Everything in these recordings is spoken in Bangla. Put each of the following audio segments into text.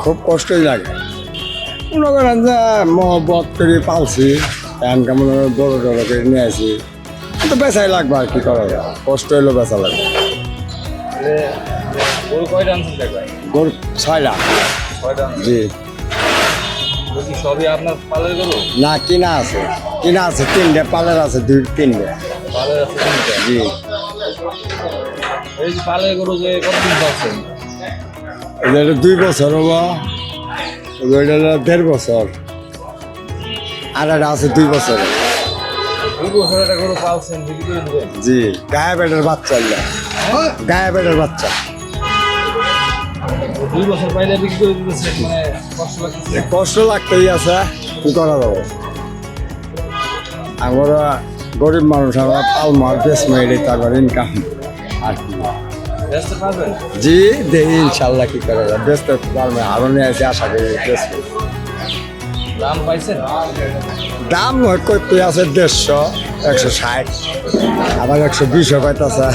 খুব কষ্টই লাগে মনে করেন যে মহব্বত করে পালছি এখন কেমন বড় টড়ো করে নিয়ে আসি তো বেচাই লাগবে আর কি করা যায় কষ্ট হইলেও বেচা লাগবে গরু কয়টা আনছেন দেখবেন? গরু 6টা 6টা আনছেন। জি বলছি সবই আপনার পালের গরু? না কিনা আছে 3টে পালের আছে 3টে পালের আছে 3টা। জি এই যে পালের গরু যে কতদিন পাচ্ছেন? এটা 2 বছর হবো ওইটা 1.5 বছর আর একটা আছে 2 বছর 2 বছর একটা গরু পালছেন, বিক্রি করে দেবেন? জি গায়ে বেটার বাচ্চা গায়ে বেটার বাচ্চা 2 বছর পাইলে বিক্রি করে দিতেছেন, মানে কষ্ট লাগতেছে? কষ্ট লাগতেই আছে কি করা যাবে আমরা গরিব মানুষ আমরা পালমার বেশ মেরে তারপর ইনকাম আর কি ব্যস্ত পাবেন? জি দেখি ইনশাল্লাহ কি করা যায় ব্যস্ত পারবে আরো নিয়ে আছে আশা করি বেশ দাম পাইছেন? দাম করতে আছে 150 160 আবার 120 পাইতেছে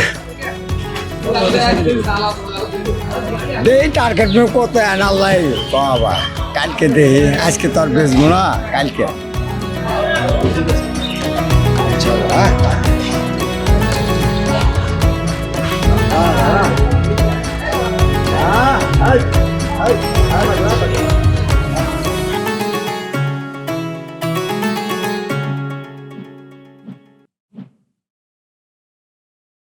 দেই টার্গেট নিয়ে কত আনাল্লাই বাবা কালকে দেই আজকে তো আর বেচবো না কালকে চলো হ্যাঁ